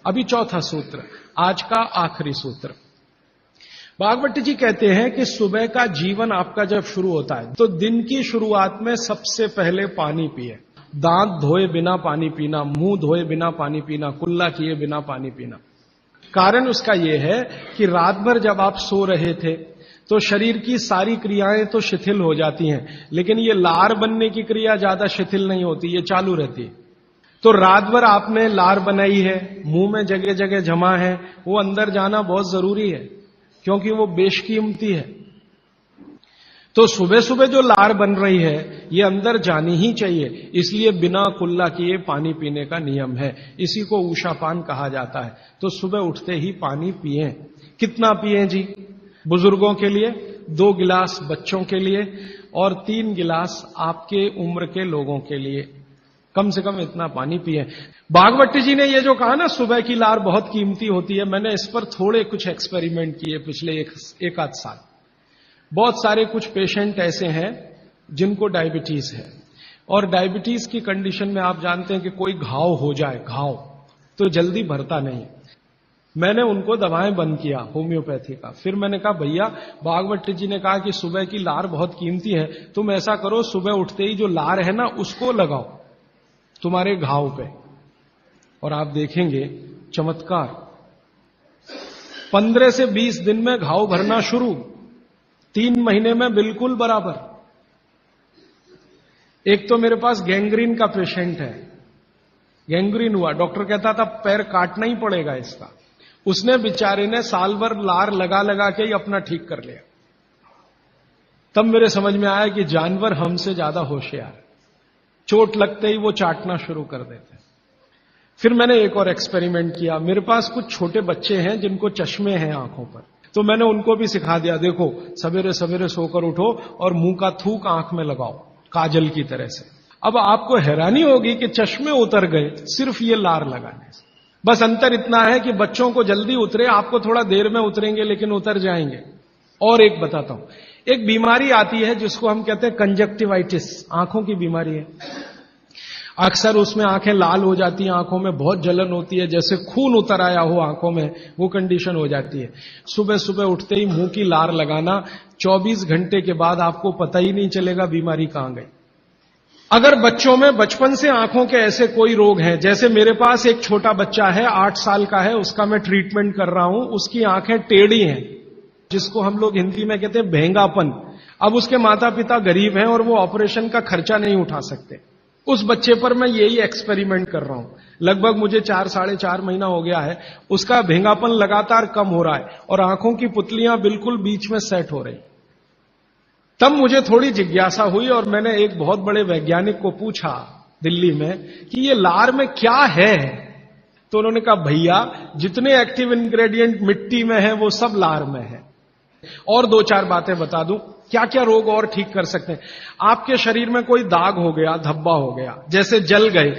अभी चौथा सूत्र, आज का आखिरी सूत्र। भागवत जी कहते हैं कि सुबह का जीवन आपका जब शुरू होता है तो दिन की शुरुआत में सबसे पहले पानी पिए। दांत धोए बिना पानी पीना, मुंह धोए बिना पानी पीना, कुल्ला किए बिना पानी पीना। कारण उसका यह है कि रात भर जब आप सो रहे थे तो शरीर की सारी क्रियाएं तो शिथिल हो जाती हैं, लेकिन ये लार बनने की क्रिया ज्यादा शिथिल नहीं होती, ये चालू रहती है। तो रात भर आपने लार बनाई है, मुंह में जगह जगह जमा है, वो अंदर जाना बहुत जरूरी है क्योंकि वो बेशकीमती है। तो सुबह सुबह जो लार बन रही है ये अंदर जानी ही चाहिए, इसलिए बिना कुल्ला किए पानी पीने का नियम है। इसी को ऊषापान कहा जाता है। तो सुबह उठते ही पानी पिएं। कितना पिएं जी? बुजुर्गों के लिए 2 गिलास, बच्चों के लिए, और 3 गिलास आपके उम्र के लोगों के लिए। कम से कम इतना पानी पिए। भागवत जी ने ये जो कहा ना सुबह की लार बहुत कीमती होती है, मैंने इस पर थोड़े कुछ एक्सपेरिमेंट किए पिछले एक आध साल। बहुत सारे कुछ पेशेंट ऐसे हैं जिनको डायबिटीज है, और डायबिटीज की कंडीशन में आप जानते हैं कि कोई घाव हो जाए, घाव तो जल्दी भरता नहीं। मैंने उनको दवाएं बंद किया होम्योपैथी का। फिर मैंने कहा भैया, भागवत जी ने कहा कि सुबह की लार बहुत कीमती है, तुम ऐसा करो सुबह उठते ही जो लार है ना उसको लगाओ तुम्हारे घाव पे, और आप देखेंगे चमत्कार। 15 से 20 दिन में घाव भरना शुरू, 3 महीने में बिल्कुल बराबर। एक तो मेरे पास गैंग्रीन का पेशेंट है, गैंग्रीन हुआ, डॉक्टर कहता था पैर काटना ही पड़ेगा इसका। उसने बेचारे ने साल भर लार लगा लगा के ही अपना ठीक कर लिया। तब मेरे समझ में आया कि जानवर हमसे ज्यादा होशियार, चोट लगते ही वो चाटना शुरू कर देते। फिर मैंने एक और एक्सपेरिमेंट किया। मेरे पास कुछ छोटे बच्चे हैं जिनको चश्मे हैं आंखों पर, तो मैंने उनको भी सिखा दिया, देखो सवेरे सवेरे सोकर उठो और मुंह का थूक आंख में लगाओ काजल की तरह से। अब आपको हैरानी होगी कि चश्मे उतर गए सिर्फ ये लार लगाने से। बस अंतर इतना है कि बच्चों को जल्दी उतरे, आपको थोड़ा देर में उतरेंगे लेकिन उतर जाएंगे। और एक बताता हूं, एक बीमारी आती है जिसको हम कहते हैं कंजक्टिवाइटिस, आंखों की बीमारी है। अक्सर उसमें आंखें लाल हो जाती हैं, आंखों में बहुत जलन होती है, जैसे खून उतर आया हो आंखों में, वो कंडीशन हो जाती है। सुबह सुबह उठते ही मुंह की लार लगाना, 24 घंटे के बाद आपको पता ही नहीं चलेगा बीमारी कहां गई। अगर बच्चों में बचपन से आंखों के ऐसे कोई रोग हैं, जैसे मेरे पास एक छोटा बच्चा है 8 साल का है, उसका मैं ट्रीटमेंट कर रहा हूं, उसकी आंखें टेढ़ी हैं, जिसको हम लोग हिंदी में कहते हैं भेंगापन। अब उसके माता पिता गरीब हैं और वो ऑपरेशन का खर्चा नहीं उठा सकते। उस बच्चे पर मैं यही एक्सपेरिमेंट कर रहा हूं। लगभग मुझे 4 साढ़े 4 महीना हो गया है, उसका भेंगापन लगातार कम हो रहा है और आंखों की पुतलियां बिल्कुल बीच में सेट हो रही। तब मुझे थोड़ी जिज्ञासा हुई और मैंने एक बहुत बड़े वैज्ञानिक को पूछा दिल्ली में कि ये लार में क्या है। तो उन्होंने कहा भैया, जितने एक्टिव इंग्रेडिएंट मिट्टी में है वो सब लार में है। और 2-4 बातें बता दूं क्या क्या रोग और ठीक कर सकते हैं। आपके शरीर में कोई दाग हो गया, धब्बा हो गया, जैसे जल गए,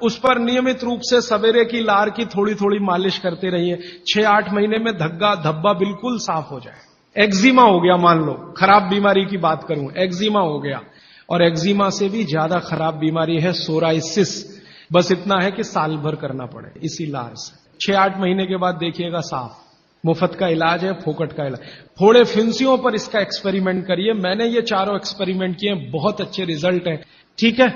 उस पर नियमित रूप से सवेरे की लार की थोड़ी थोड़ी मालिश करते रहिए। 6-8 महीने में धब्बा बिल्कुल साफ हो जाए। एक्जिमा हो गया, मान लो खराब बीमारी की बात करूं, एक्जिमा हो गया, और एक्जिमा से भी ज्यादा खराब बीमारी है सोराइसिस। बस इतना है कि साल भर करना पड़े इसी लार से। 6-8 महीने के बाद देखिएगा साफ। मुफ्त का इलाज है, फोकट का इलाज। फोड़े फिंसियों पर इसका एक्सपेरिमेंट करिए। मैंने ये चारों एक्सपेरिमेंट किए, बहुत अच्छे रिजल्ट हैं। ठीक है।